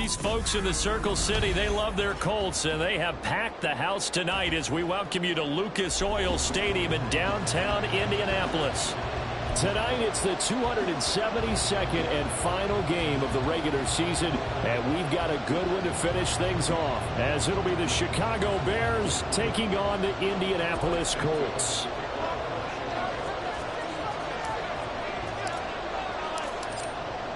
these folks in the Circle City, they love their Colts, and they have packed the house tonight as we welcome you to Lucas Oil Stadium in downtown Indianapolis. Tonight, it's the 272nd and final game of the regular season, and we've got a good one to finish things off, as it'll be the Chicago Bears taking on the Indianapolis Colts.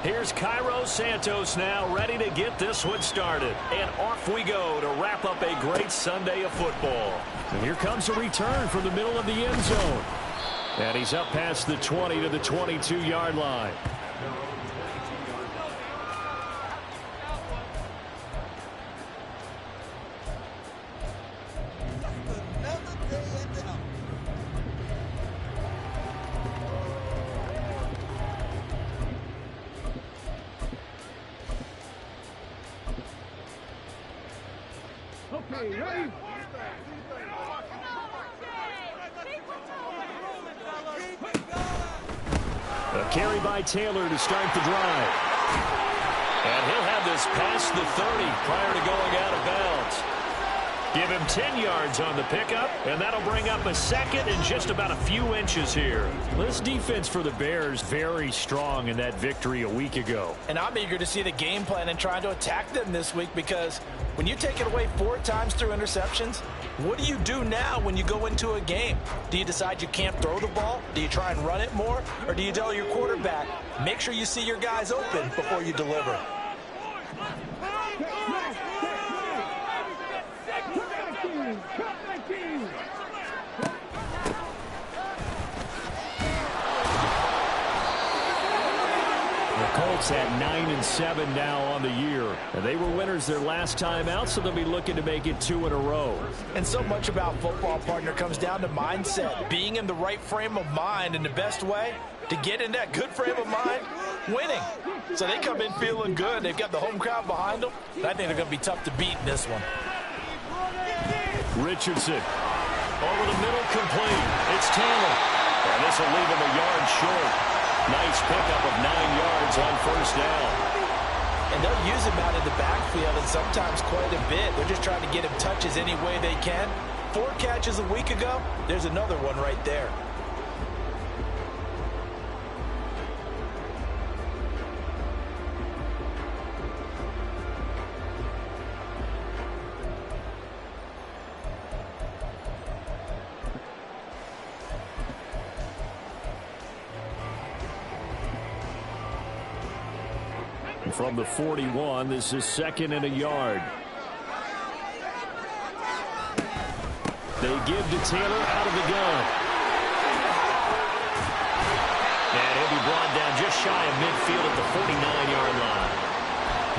Here's Cairo Santos now, ready to get this one started. And off we go to wrap up a great Sunday of football. And here comes a return from the middle of the end zone. And he's up past the 20 to the 22-yard line. Okay, ready? A carry by Taylor to start the drive. And he'll have this past the 30 prior to going out of bounds. Give him 10 yards on the pickup, and that'll bring up a second and just about a few inches here. This defense for the Bears very strong in that victory a week ago. And I'm eager to see the game plan and trying to attack them this week, because when you take it away 4 times through interceptions, what do you do now when you go into a game? Do you decide you can't throw the ball? Do you try and run it more? Or do you tell your quarterback, make sure you see your guys open before you deliver? Colts at 9-7 now on the year. And they were winners their last time out, so they'll be looking to make it 2 in a row. And so much about football, partner, comes down to mindset. Being in the right frame of mind, and the best way to get in that good frame of mind, winning. So they come in feeling good. They've got the home crowd behind them. And I think they're going to be tough to beat in this one. Richardson. Over the middle, complete. It's Taylor. And this will leave him a yard short. Nice pickup of 9 yards on first down. And they'll use him out in the backfield, and sometimes quite a bit. They're just trying to get him touches any way they can. 4 catches a week ago. There's another one right there. From the 41, this is 2nd and a yard. They give to Taylor out of the gun. And he'll be brought down just shy of midfield at the 49-yard line.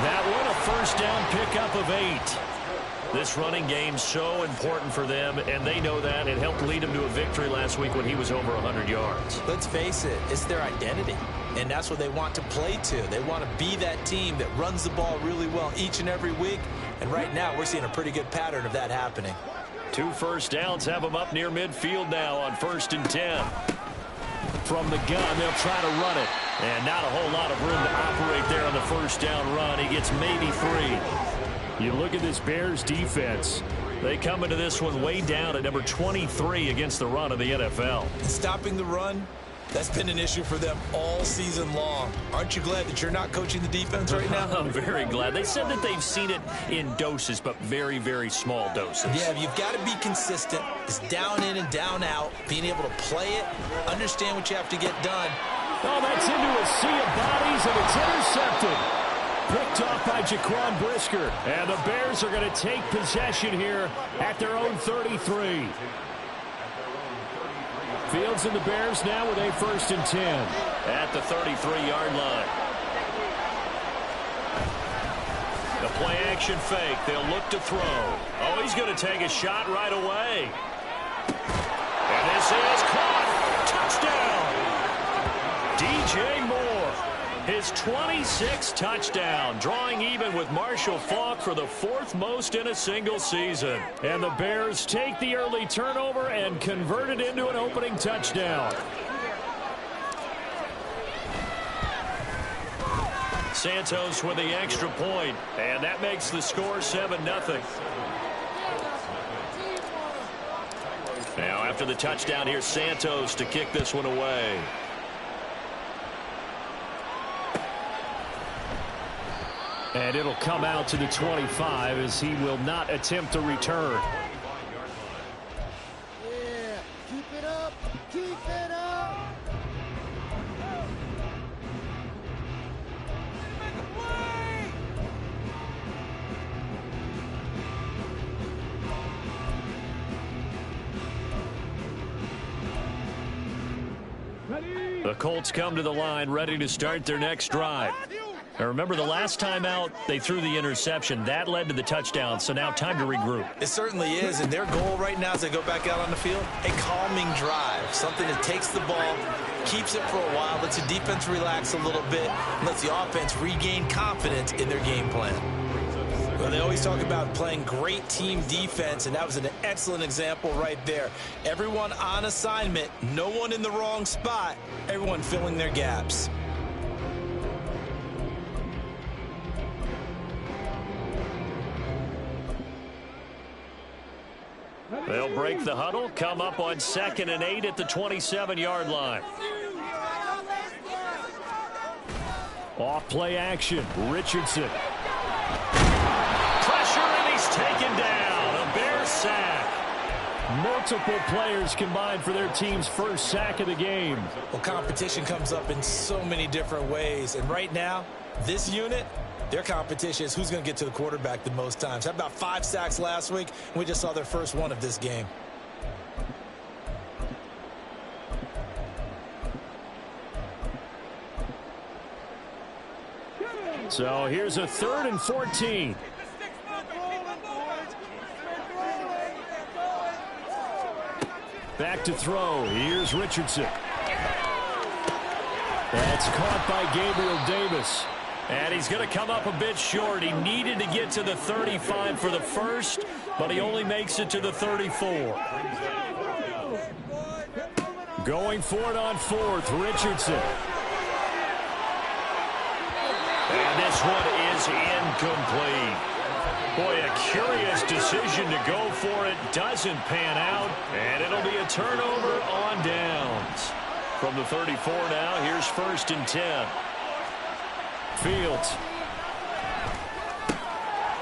That one, a first down pickup of 8. This running game's so important for them, and they know that. It helped lead them to a victory last week when he was over 100 yards. Let's face it, it's their identity, and that's what they want to play to. They want to be that team that runs the ball really well each and every week, and right now we're seeing a pretty good pattern of that happening. 2 first downs have them up near midfield now on 1st and 10. From the gun, they'll try to run it, and not a whole lot of room to operate there on the first down run. He gets maybe 3. You look at this Bears defense. They come into this one way down at number 23 against the run of the NFL. Stopping the run, that's been an issue for them all season long. Aren't you glad that you're not coaching the defense right now? I'm very glad. They said that they've seen it in doses, but very, very small doses. Yeah, you've got to be consistent. It's down in and down out, being able to play it, understand what you have to get done. Oh, that's into a sea of bodies, and it's intercepted. Picked off by Jaquan Brisker. And the Bears are going to take possession here at their own 33. Fields and the Bears now with a 1st and 10 at the 33-yard line. The play action fake. They'll look to throw. Oh, he's going to take a shot right away. And this is caught. Touchdown. DJ Moore. His 26th touchdown, drawing even with Marshall Faulk for the 4th most in a single season. And the Bears take the early turnover and convert it into an opening touchdown. Santos with the extra point, and that makes the score 7-0. Now after the touchdown, here's Santos to kick this one away. And it'll come out to the 25 as he will not attempt to return. Yeah, keep it up, keep it up. The Colts come to the line ready to start their next drive. Now remember, the last time out, they threw the interception. That led to the touchdown, so now time to regroup. It certainly is, and their goal right now as they go back out on the field, a calming drive, something that takes the ball, keeps it for a while, lets the defense relax a little bit, and lets the offense regain confidence in their game plan. Well, they always talk about playing great team defense, and that was an excellent example right there. Everyone on assignment, no one in the wrong spot, everyone filling their gaps. They'll break the huddle, come up on 2nd and 8 at the 27-yard line. Off play action, Richardson. Pressure, and he's taken down. A Bear sack. Multiple players combined for their team's first sack of the game. Well, competition comes up in so many different ways, and right now, this unit, their competition is who's going to get to the quarterback the most times. Had about 5 sacks last week, and we just saw their first one of this game. So here's a 3rd and 14. Back to throw. Here's Richardson. That's caught by Gabriel Davis. And he's going to come up a bit short. He needed to get to the 35 for the first, but he only makes it to the 34. Going for it on 4th, Richardson. And this one is incomplete. Boy, a curious decision to go for it. Doesn't pan out, and it'll be a turnover on downs. From the 34 now, here's 1st and 10. Fields.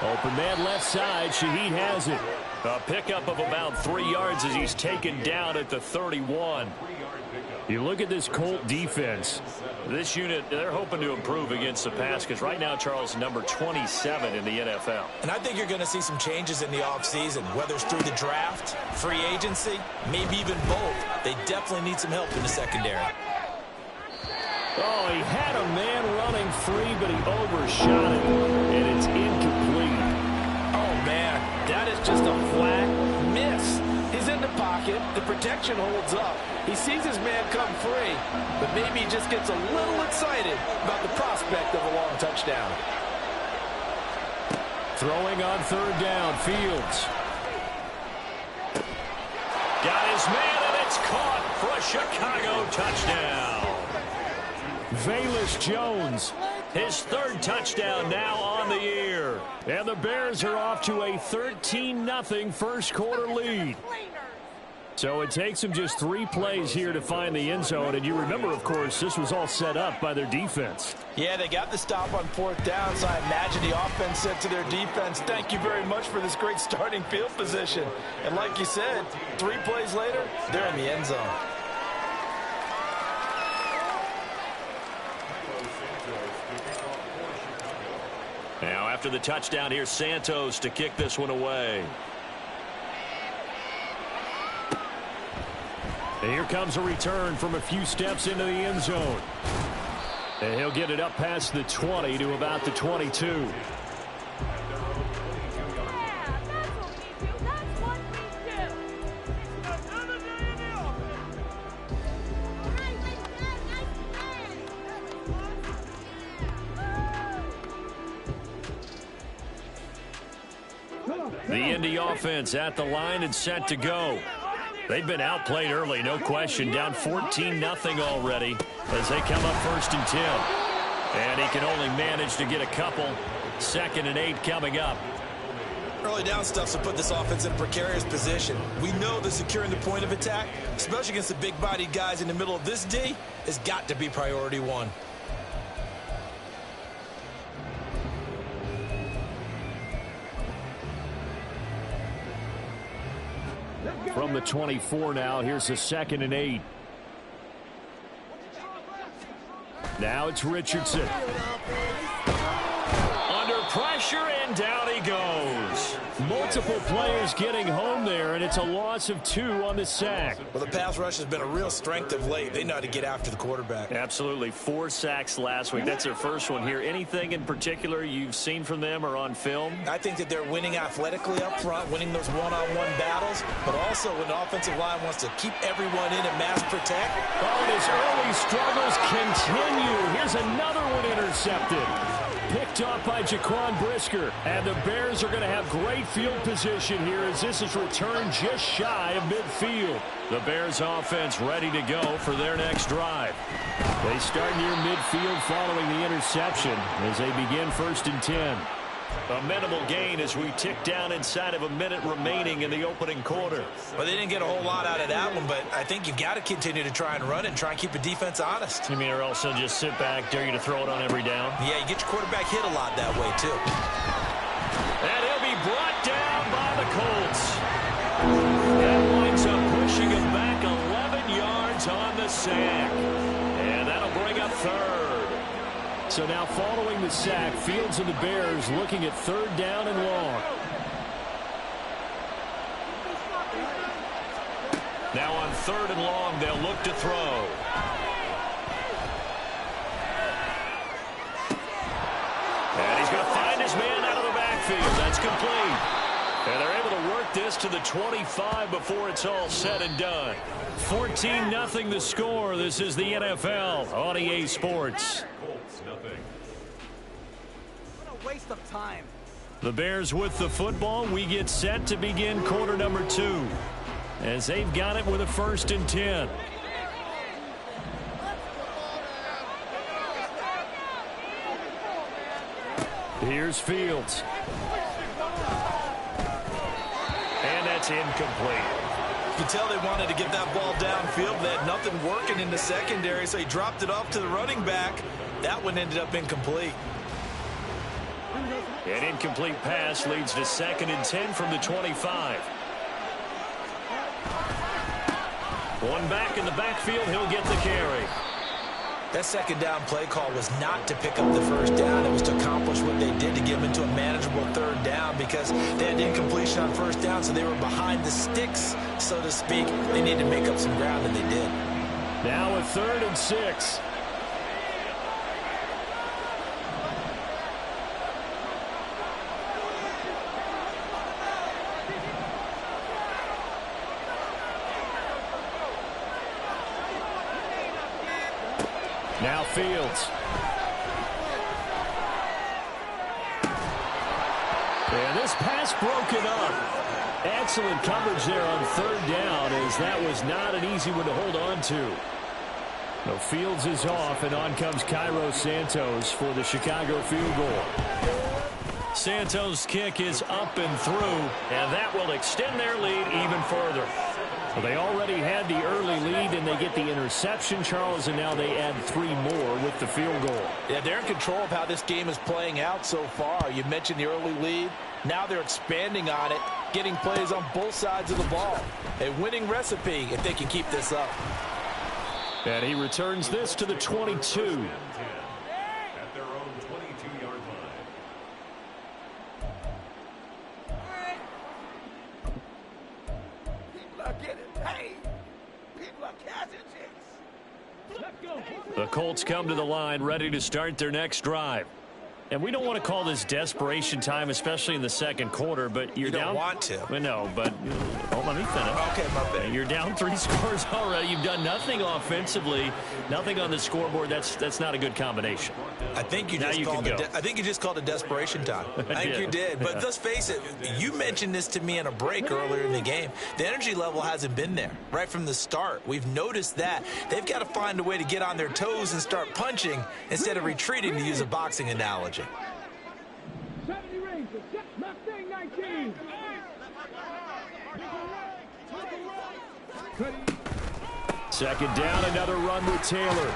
Open man left side. Shaheed has it. A pickup of about 3 yards as he's taken down at the 31. You look at this Colt defense. This unit, they're hoping to improve against the pass because right now, Charles, number 27 in the NFL. And I think you're going to see some changes in the offseason, whether it's through the draft, free agency, maybe even both. They definitely need some help in the secondary. Oh, he had a man running free, but he overshot it, and it's incomplete. Oh, man, that is just a flat miss. He's in the pocket. The protection holds up. He sees his man come free, but maybe he just gets a little excited about the prospect of a long touchdown. Throwing on 3rd down, Fields. Got his man, and it's caught for a Chicago touchdown. Velus Jones. His 3rd touchdown now on the year. And the Bears are off to a 13-0 first quarter lead. So it takes them just 3 plays here to find the end zone. And you remember, of course, this was all set up by their defense. Yeah, they got the stop on 4th down, so I imagine the offense said to their defense, thank you very much for this great starting field position. And like you said, 3 plays later, they're in the end zone. Now after the touchdown, here's Santos to kick this one away. And here comes a return from a few steps into the end zone. And he'll get it up past the 20 to about the 22. The Indy offense at the line and set to go. They've been outplayed early, no question. Down 14-0 already as they come up 1st and 10. And he can only manage to get a couple. 2nd and 8 coming up. Early down stuff's to put this offense in a precarious position. We know that securing the point of attack, especially against the big-bodied guys in the middle of this D, has got to be priority one. From the 24 now, here's the 2nd and 8. Now it's Richardson. Under pressure, and down he goes. Multiple players getting home there, and it's a loss of 2 on the sack. Well, the pass rush has been a real strength of late. They know how to get after the quarterback. Absolutely. 4 sacks last week. That's their first one here. Anything in particular you've seen from them or on film? I think that they're winning athletically up front, winning those one-on-one battles, but also when the offensive line wants to keep everyone in and mass protect. Oh, and his early struggles continue. Here's another one intercepted. Picked off by Jaquan Brisker. And the Bears are going to have great field position here as this is returned just shy of midfield. The Bears offense ready to go for their next drive. They start near midfield following the interception as they begin 1st and 10. A minimal gain as we tick down inside of a minute remaining in the opening quarter. Well, they didn't get a whole lot out of that one, but I think you've got to continue to try and run and try and keep the defense honest. You mean, or else they'll just sit back, dare you to throw it on every down? Yeah, you get your quarterback hit a lot that way, too. And he'll be brought down by the Colts. That winds up pushing him back 11 yards on the sack. And that'll bring up 3rd. So now following the sack, Fields and the Bears looking at 3rd down and long. Now on 3rd and long, they'll look to throw. And he's going to find his man out of the backfield. That's complete. And they're able to work this to the 25 before it's all said and done. 14-0 the score. This is the NFL on EA Sports. What a waste of time. The Bears with the football. We get set to begin quarter number 2 as they've got it with a 1st and 10. Here's Fields. And that's incomplete. You can tell they wanted to get that ball downfield. They had nothing working in the secondary, so he dropped it off to the running back. That one ended up incomplete. An incomplete pass leads to 2nd and 10 from the 25. One back in the backfield. He'll get the carry. That 2nd down play call was not to pick up the 1st down. It was to accomplish what they did to get them into a manageable 3rd down because they had incompletion on 1st down, so they were behind the sticks, so to speak. They needed to make up some ground, and they did. Now a 3rd and 6. Now Fields. And this pass broken up. Excellent coverage there on 3rd down as that was not an easy one to hold on to. No, Fields is off, and on comes Cairo Santos for the Chicago field goal. Santos' kick is up and through, and that will extend their lead even further. Well, they already had the early lead, and they get the interception, Charles, and now they add 3 more with the field goal. Yeah, they're in control of how this game is playing out so far. You mentioned the early lead. Now they're expanding on it, getting plays on both sides of the ball. A winning recipe if they can keep this up. And he returns this to the 22. The Colts come to the line ready to start their next drive. And we don't want to call this desperation time, especially in the second quarter, but you're down. You don't want to. Well, no, but let me finish. Okay, my bad. You're down 3 scores already. You've done nothing offensively, nothing on the scoreboard. That's not a good combination. I think you just called it desperation time. I think you did. But let's face it, you mentioned this to me in a break earlier in the game. The energy level hasn't been there right from the start. We've noticed that. They've got to find a way to get on their toes and start punching instead of retreating, to use a boxing analogy. 70 Rangers, Mustang 19. Second down, another run with Taylor.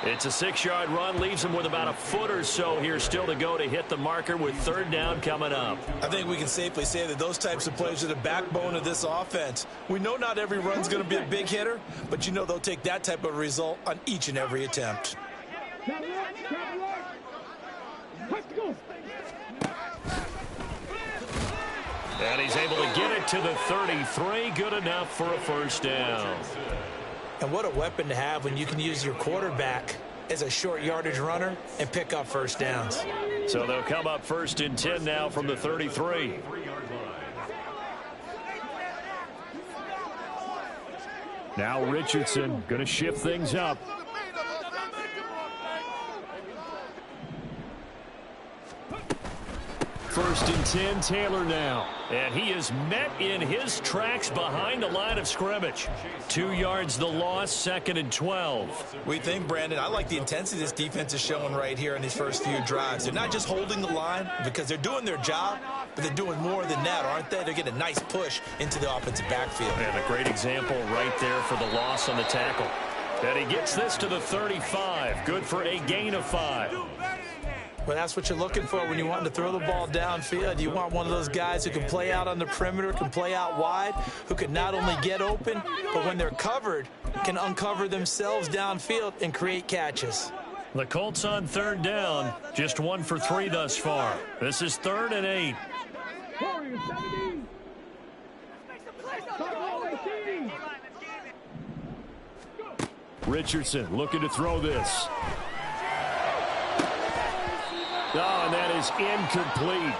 It's a 6-yard run, leaves him with about a foot or so here still to go to hit the marker with third down coming up. I think we can safely say that those types of plays are the backbone of this offense. We know not every run's going to be a big hitter, but you know they'll take that type of result on each and every attempt. And he's able to get it to the 33. Good enough for a first down. And what a weapon to have when you can use your quarterback as a short yardage runner and pick up first downs. So they'll come up 1st and 10 now from the 33. Now Richardson going to shift things up. First and 10, Taylor now. And he is met in his tracks behind the line of scrimmage. 2 yards the loss, 2nd and 12. We think, Brandon, I like the intensity this defense is showing right here in these first few drives. They're not just holding the line because they're doing their job, but they're doing more than that, aren't they? They're getting a nice push into the offensive backfield. And a great example right there for the loss on the tackle. And he gets this to the 35. Good for a gain of 5. Well, that's what you're looking for when you want to throw the ball downfield. You want one of those guys who can play out on the perimeter, can play out wide, who can not only get open, but when they're covered, can uncover themselves downfield and create catches. The Colts on third down, just 1 for 3 thus far. This is 3rd and 8. Richardson looking to throw this. Oh, and that is incomplete.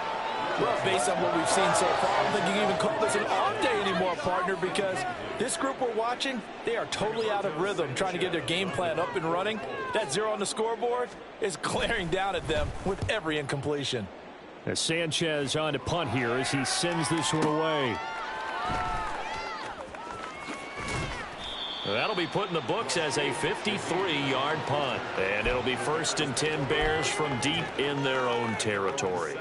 Well, based on what we've seen so far, I don't think you can even call this an off day anymore, partner, because this group we're watching, they are totally out of rhythm, trying to get their game plan up and running. That 0 on the scoreboard is glaring down at them with every incompletion. As Sanchez on to punt here as he sends this one away. That'll be put in the books as a 53-yard punt. And it'll be 1st and 10 Bears from deep in their own territory.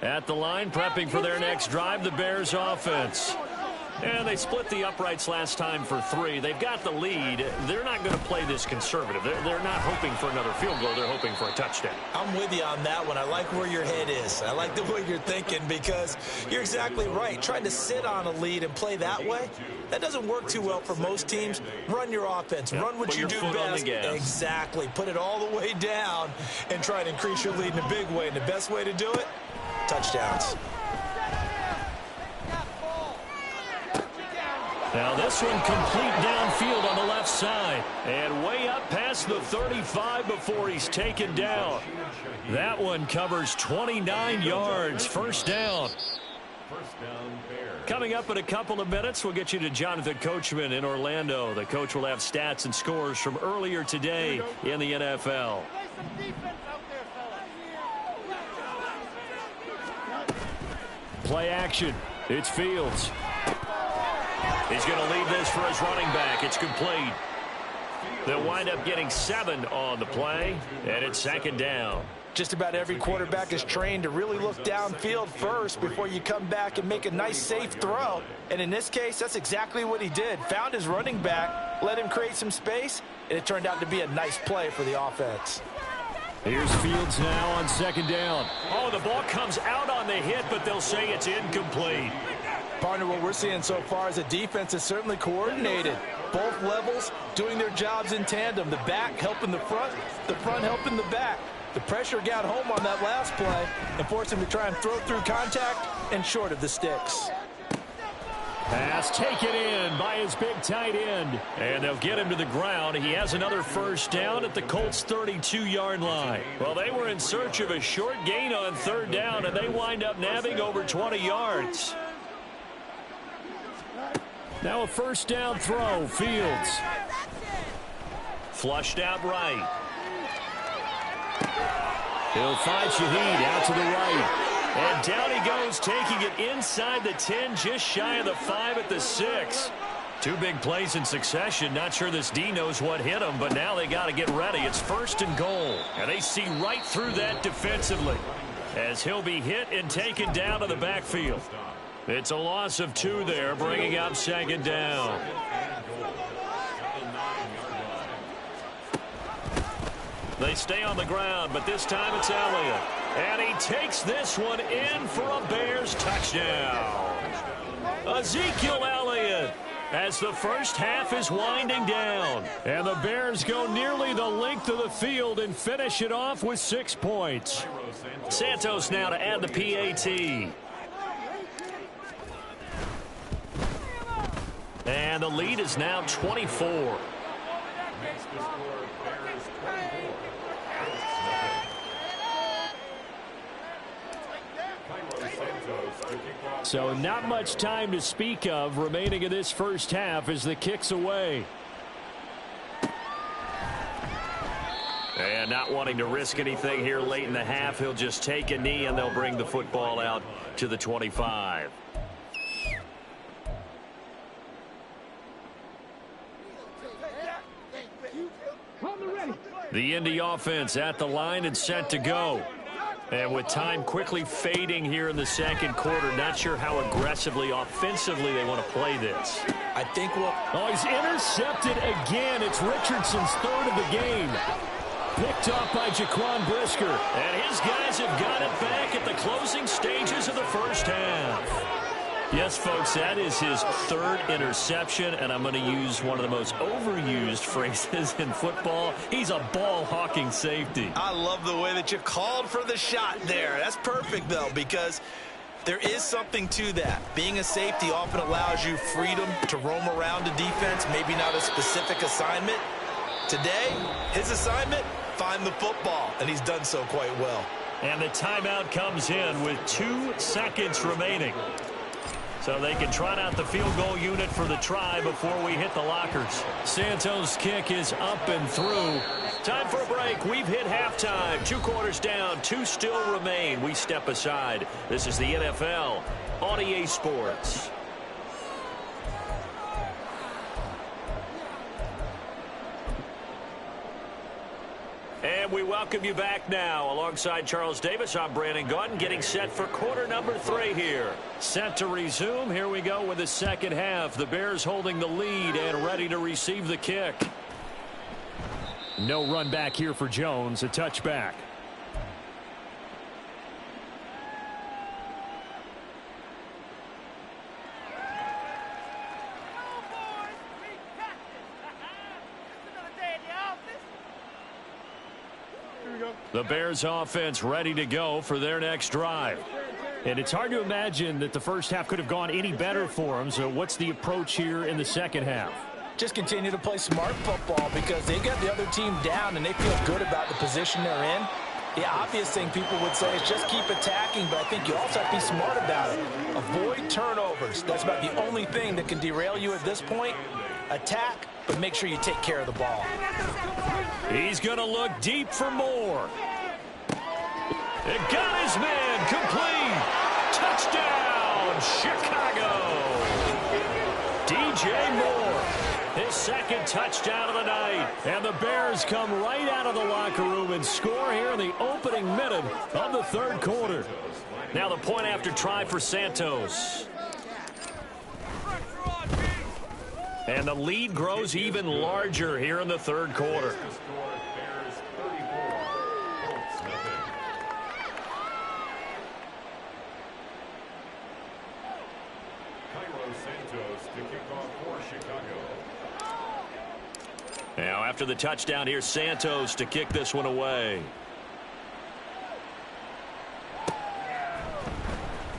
At the line, prepping for their next drive, the Bears offense. And they split the uprights last time for 3. They've got the lead. They're not going to play this conservative. They're not hoping for another field goal. They're hoping for a touchdown. I'm with you on that one. I like where your head is. I like the way you're thinking because you're exactly right. Trying to sit on a lead and play that way, that doesn't work too well for most teams. Run your offense. Run what you do best. Exactly. Put it all the way down and try to increase your lead in a big way. And the best way to do it, touchdowns. Now this one complete downfield on the left side. And way up past the 35 before he's taken down. That one covers 29 yards. First down. Coming up in a couple of minutes, we'll get you to Jonathan Coachman in Orlando. The coach will have stats and scores from earlier today in the NFL. Play action. It's Fields. He's going to leave this for his running back. It's complete. They'll wind up getting 7 on the play, and it's 2nd down. Just about every quarterback is trained to really look downfield first before you come back and make a nice, safe throw. And in this case, that's exactly what he did. Found his running back, let him create some space, and it turned out to be a nice play for the offense. Here's Fields now on 2nd down. Oh, the ball comes out on the hit, but they'll say it's incomplete. Partner, what we're seeing so far is a defense is certainly coordinated. Both levels doing their jobs in tandem. The back helping the front helping the back. The pressure got home on that last play and forced him to try and throw through contact and short of the sticks. Pass taken in by his big tight end. And they'll get him to the ground. He has another first down at the Colts' 32-yard line. Well, they were in search of a short gain on third down, and they wind up nabbing over 20 yards. Now a first down throw. Fields. Flushed out right. He'll find Shaheed out to the right. And down he goes, taking it inside the 10, just shy of the 5 at the 6. Two big plays in succession. Not sure this D knows what hit him, but now they got to get ready. It's first and goal. And they see right through that defensively as he'll be hit and taken down to the backfield. It's a loss of 2 there, bringing up second down. They stay on the ground, but this time it's Elliott. And he takes this one in for a Bears touchdown. Ezekiel Elliott as the first half is winding down. And the Bears go nearly the length of the field and finish it off with 6 points. Santos now to add the PAT. And the lead is now 24. So not much time to speak of remaining in this first half as the kick's away. And not wanting to risk anything here late in the half, he'll just take a knee and they'll bring the football out to the 25. The Indy offense at the line and set to go. And with time quickly fading here in the second quarter, not sure how aggressively, offensively they want to play this. I think we'll... Oh, he's intercepted again. It's Richardson's third of the game. Picked off by Jaquan Brisker. And his guys have got it back at the closing stages of the first half. Yes, folks, that is his third interception, and I'm going to use one of the most overused phrases in football. He's a ball-hawking safety. I love the way that you called for the shot there. That's perfect, though, because there is something to that. Being a safety often allows you freedom to roam around a defense, maybe not a specific assignment. Today, his assignment, find the football, and he's done so quite well. And the timeout comes in with 2 seconds remaining. So they can trot out the field goal unit for the try before we hit the lockers. Santos' kick is up and through. Time for a break. We've hit halftime. 2 quarters down. 2 still remain. We step aside. This is the NFL on EA Sports. And we welcome you back now. Alongside Charles Davis, I'm Brandon Gaudin, getting set for quarter number 3 here. Set to resume. Here we go with the second half. The Bears holding the lead and ready to receive the kick. No run back here for Jones. A touchback. The Bears offense ready to go for their next drive. And it's hard to imagine that the first half could have gone any better for them. So what's the approach here in the second half? Just continue to play smart football because they got the other team down and they feel good about the position they're in. The obvious thing people would say is just keep attacking, but I think you also have to be smart about it. Avoid turnovers. That's about the only thing that can derail you at this point. Attack, but make sure you take care of the ball. He's going to look deep for more. It got his man complete. Touchdown, Chicago. DJ Moore, his second touchdown of the night. And the Bears come right out of the locker room and score here in the opening minute of the third quarter. Now the point after try for Santos. And the lead grows even larger here in the third quarter. Now after the touchdown, here's Santos to kick this one away.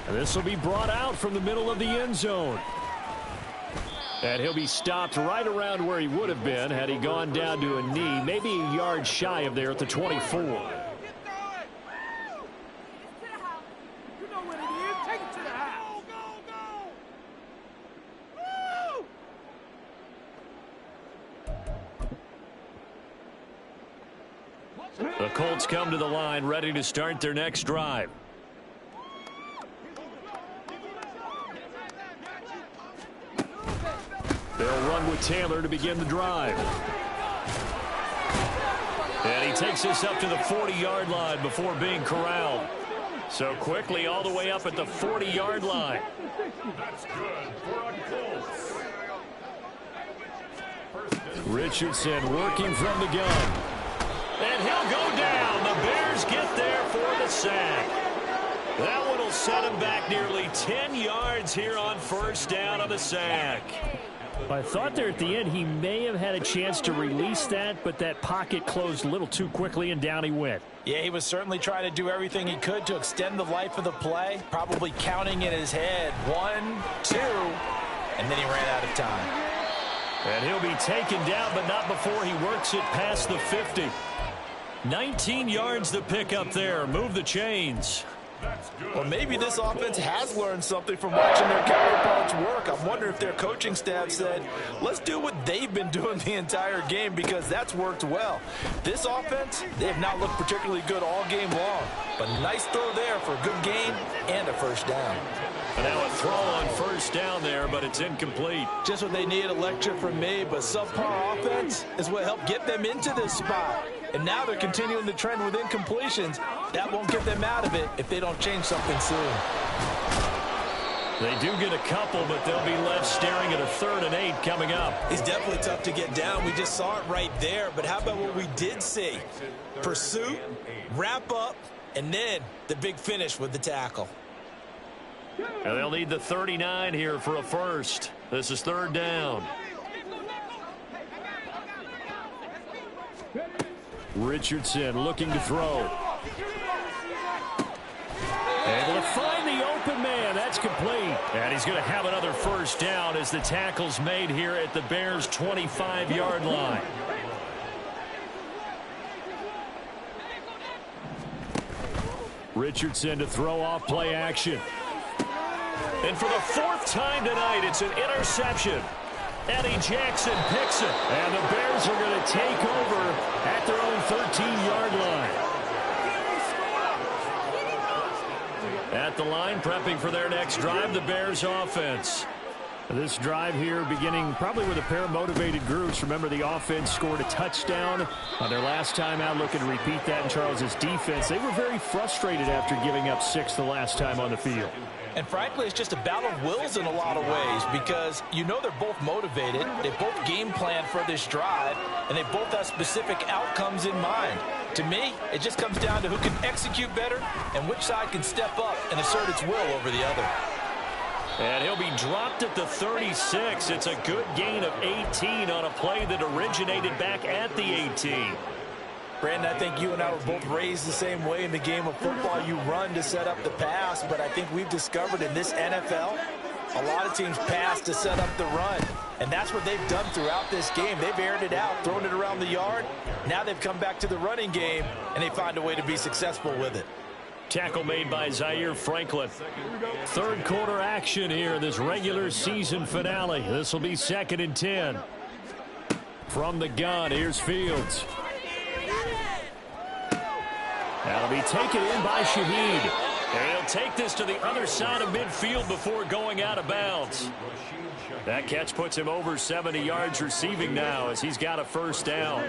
And this will be brought out from the middle of the end zone. And he'll be stopped right around where he would have been had he gone down to a knee, maybe a yard shy of there at the 24. You know what it is. Take it to the house. Go, The Colts come to the line ready to start their next drive. They'll run with Taylor to begin the drive. And he takes this up to the 40-yard line before being corralled. So quickly all the way up at the 40-yard line. That's good for a Colts. Richardson working from the gun. And he'll go down. The Bears get there for the sack. That one will set him back nearly 10 yards here on first down on the sack. I thought there at the end he may have had a chance to release that, but that pocket closed a little too quickly, and down he went. Yeah, he was certainly trying to do everything he could to extend the life of the play, probably counting in his head 1, 2, and then he ran out of time. And he'll be taken down, but not before he works it past the 50. 19 yards to pick up there. Move the chains. Well, maybe this offense has learned something from watching their counterparts work. I wonder if their coaching staff said, let's do what they've been doing the entire game, because that's worked well. This offense, they have not looked particularly good all game long. But nice throw there for a good gain and a first down. And now a throw on first down there, but it's incomplete. Just what they needed, a lecture from me, but subpar offense is what helped get them into this spot. And now they're continuing the trend with incompletions. That won't get them out of it if they don't change something soon. They do get a couple, but they'll be left staring at a 3rd and 8 coming up. He's definitely tough to get down. We just saw it right there. But how about what we did see? Pursuit, wrap up, and then the big finish with the tackle. And they'll need the 39 here for a first. This is 3rd down. Richardson looking to throw. Able to find the open man. That's complete. And he's going to have another first down as the tackle's made here at the Bears' 25-yard line. Richardson to throw off play action. And for the 4th time tonight, it's an interception. Eddie Jackson picks it. And the Bears are going to take over at their own 13-yard line. At the line, prepping for their next drive, the Bears offense. This drive here beginning probably with a pair of motivated groups. Remember, the offense scored a touchdown on their last time out, looking to repeat that in Charles's defense. They were very frustrated after giving up 6 the last time on the field. And frankly, it's just a battle of wills in a lot of ways, because you know they're both motivated, they both game plan for this drive, and they both have specific outcomes in mind. To me, it just comes down to who can execute better and which side can step up and assert its will over the other. And he'll be dropped at the 36. It's a good gain of 18 on a play that originated back at the 18. Brandon, I think you and I were both raised the same way in the game of football. You run to set up the pass, but I think we've discovered in this NFL, a lot of teams pass to set up the run. And that's what they've done throughout this game. They've aired it out, thrown it around the yard. Now they've come back to the running game, and they find a way to be successful with it. Tackle made by Zaire Franklin. 3rd quarter action here in this regular season finale. This will be 2nd and 10. From the gun, here's Fields. That'll be taken in by Shaheed. And he'll take this to the other side of midfield before going out of bounds. That catch puts him over 70 yards receiving now as he's got a first down.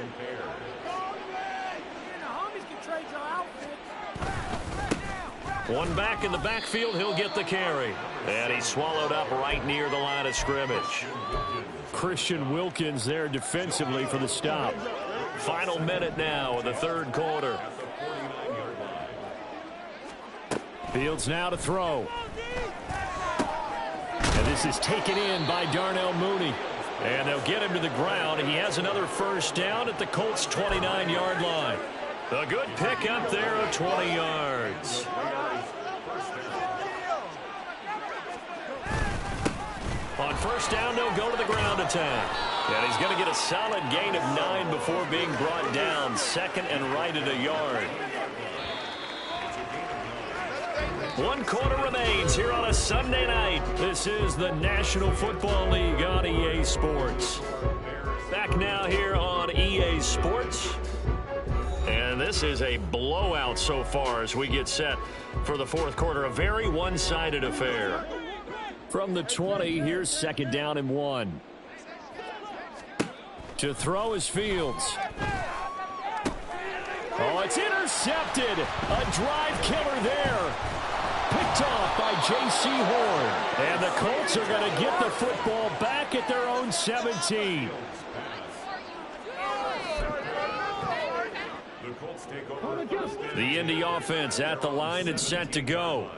One back in the backfield, he'll get the carry. And he's swallowed up right near the line of scrimmage. Christian Wilkins there defensively for the stop. Final minute now in the 3rd quarter. Fields now to throw. And this is taken in by Darnell Mooney. And they'll get him to the ground. He has another first down at the Colts' 29-yard line. A good pick up there of 20 yards. On first down, they'll go to the ground attack. And he's going to get a solid gain of 9 before being brought down. Second and right at a yard. 1 quarter remains here on a Sunday night. This is the National Football League on EA Sports. Back now here on EA Sports. And this is a blowout so far as we get set for the fourth quarter. A very one-sided affair. From the 20, here's second down and 1. To throw is Fields. Oh, it's intercepted. A drive killer there. Picked off by J.C. Horn. And the Colts are going to get the football back at their own 17. The Indy offense at the line and set to go.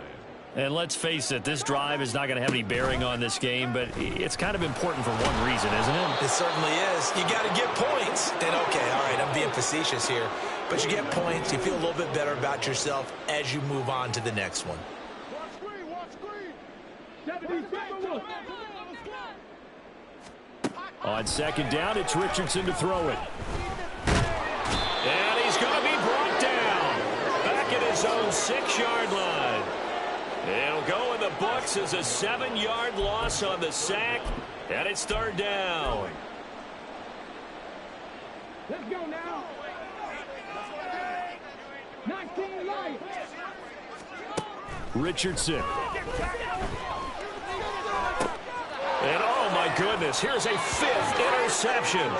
And let's face it, this drive is not going to have any bearing on this game, but it's kind of important for one reason, isn't it? It certainly is. You got to get points. And, okay, all right, I'm being facetious here. But you get points, you feel a little bit better about yourself as you move on to the next one. On second down, it's Richardson to throw it. And he's going to be brought down. Back at his own 6-yard line. It'll go in the books as a 7-yard loss on the sack. And it's third down. Let's go now. 19 light. Richardson. And oh my goodness, here's a 5th interception.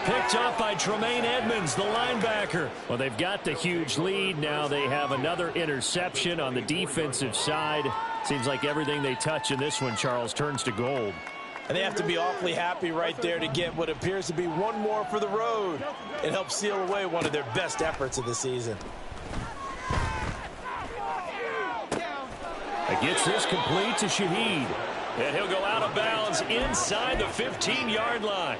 Picked up by Tremaine Edmonds, the linebacker. Well, they've got the huge lead. Now they have another interception on the defensive side. Seems like everything they touch in this one, Charles, turns to gold. And they have to be awfully happy right there to get what appears to be one more for the road. It helps seal away one of their best efforts of the season. It gets this complete to Shaheed. And he'll go out of bounds inside the 15-yard line.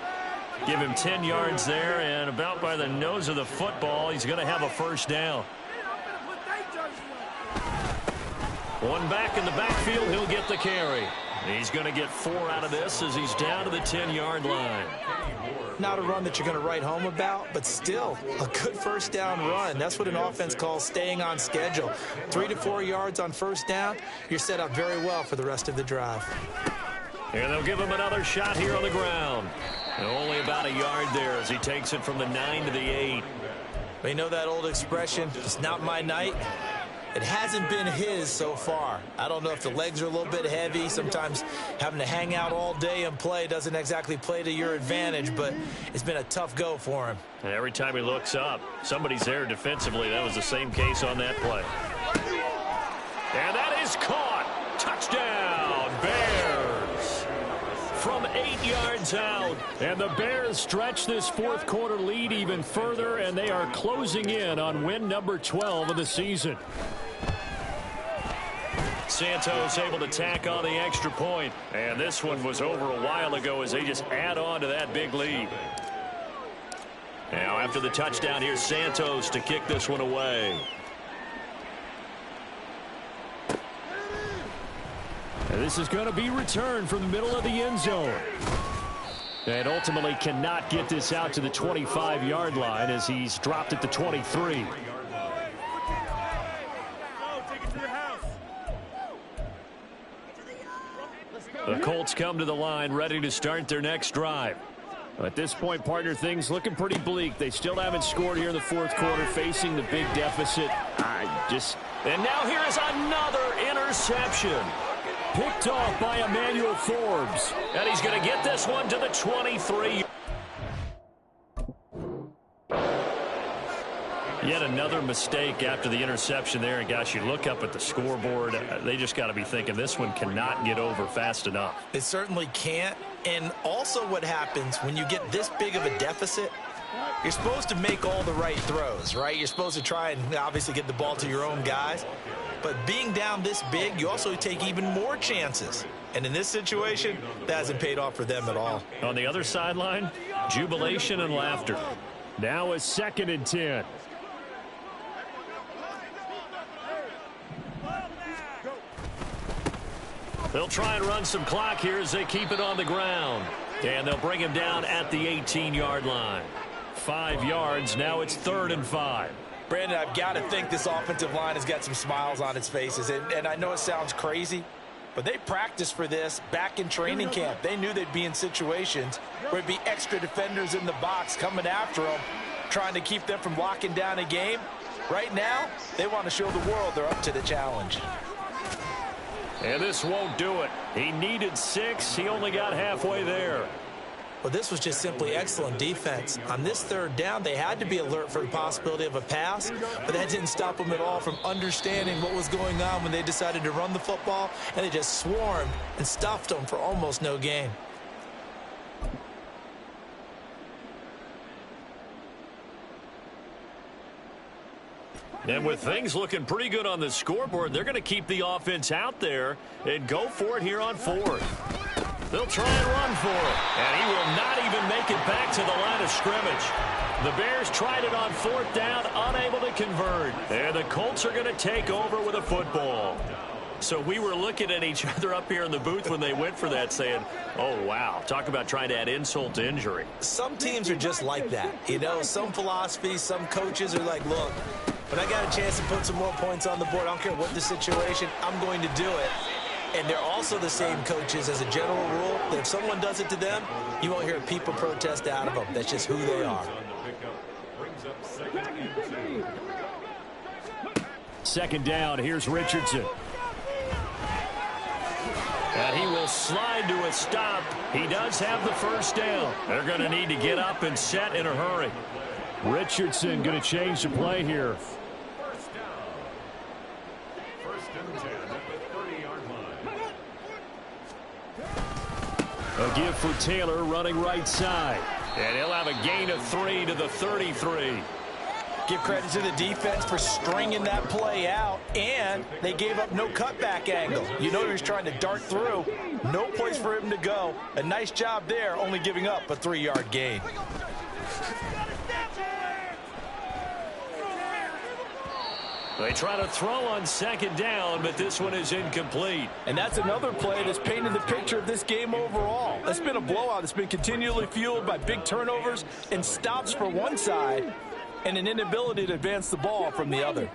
Give him 10 yards there, and about by the nose of the football, he's going to have a first down. One back in the backfield, he'll get the carry. He's going to get 4 out of this as he's down to the 10-yard line. Not a run that you're going to write home about, but still a good first down run. That's what an offense calls staying on schedule. 3 to 4 yards on first down, you're set up very well for the rest of the drive. And they'll give him another shot here on the ground. And only about a yard there as he takes it from the 9 to the 8. You know that old expression, it's not my night. It hasn't been his so far. I don't know if the legs are a little bit heavy. Sometimes having to hang out all day and play doesn't exactly play to your advantage, but it's been a tough go for him. And every time he looks up, somebody's there defensively. That was the same case on that play. And that is caught. Touchdown, Bears. From 8 yards out. And the Bears stretch this fourth quarter lead even further, and they are closing in on win number 12 of the season. Santos able to tack on the extra point. And this one was over a while ago as they just add on to that big lead. Now after the touchdown, here's Santos to kick this one away. And this is going to be returned from the middle of the end zone. And ultimately cannot get this out to the 25-yard line as he's dropped at the 23. The Colts come to the line ready to start their next drive. At this point, partner, things looking pretty bleak. They still haven't scored here in the fourth quarter, facing the big deficit. And now here is another interception. Picked off by Emmanuel Forbes. And he's going to get this one to the 23. Yet another mistake after the interception there. And, gosh, you look up at the scoreboard. They just got to be thinking this one cannot get over fast enough. It certainly can't. And also what happens when you get this big of a deficit, you're supposed to make all the right throws, right? You're supposed to try and obviously get the ball to your own guys. But being down this big, you also take even more chances. And in this situation, that hasn't paid off for them at all. On the other sideline, jubilation and laughter. Now a 2nd and 10. They'll try and run some clock here as they keep it on the ground. And they'll bring him down at the 18-yard line. 5 yards. Now it's 3rd and 5. Brandon, I've got to think this offensive line has got some smiles on its faces. And I know it sounds crazy, but they practiced for this back in training camp. They knew they'd be in situations where it'd be extra defenders in the box coming after them, trying to keep them from locking down a game. Right now, they want to show the world they're up to the challenge. And this won't do it. He needed 6. He only got halfway there. Well, this was just simply excellent defense. On this 3rd down, they had to be alert for the possibility of a pass, but that didn't stop them at all from understanding what was going on when they decided to run the football, and they just swarmed and stuffed them for almost no gain. And with things looking pretty good on the scoreboard, they're going to keep the offense out there and go for it here on 4th. They'll try and run for it. And he will not even make it back to the line of scrimmage. The Bears tried it on 4th down, unable to convert. And the Colts are going to take over with a football. So we were looking at each other up here in the booth when they went for that saying, oh, wow, talk about trying to add insult to injury. Some teams are just like that. You know, some philosophies, some coaches are like, look, when I got a chance to put some more points on the board, I don't care what the situation, I'm going to do it. And they're also the same coaches as a general rule that if someone does it to them, you won't hear people protest out of them. That's just who they are. 2nd down, here's Richardson. And he will slide to a stop. He does have the 1st down. They're going to need to get up and set in a hurry. Richardson going to change the play here. A give for Taylor running right side. And he'll have a gain of 3 to the 33. Give credit to the defense for stringing that play out, and they gave up no cutback angle. You know he was trying to dart through. No place for him to go. A nice job there, only giving up a 3-yard gain. They try to throw on 2nd down, but this one is incomplete. And that's another play that's painted the picture of this game overall. It's been a blowout. It's been continually fueled by big turnovers and stops for one side and an inability to advance the ball from the other.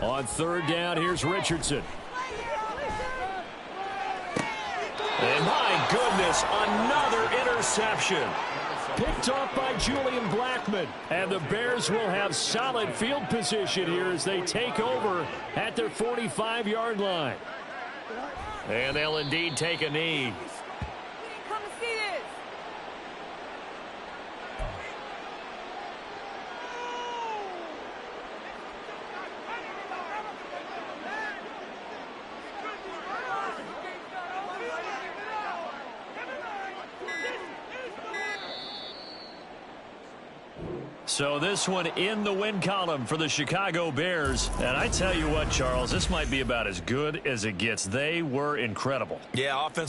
On 3rd down, here's Richardson. And my goodness, another interception. Picked off by Julian Blackmon. And the Bears will have solid field position here as they take over at their 45-yard line. And they'll indeed take a knee. Come and see this. So this one in the win column for the Chicago Bears. And I tell you what, Charles, this might be about as good as it gets. They were incredible. Yeah, offense.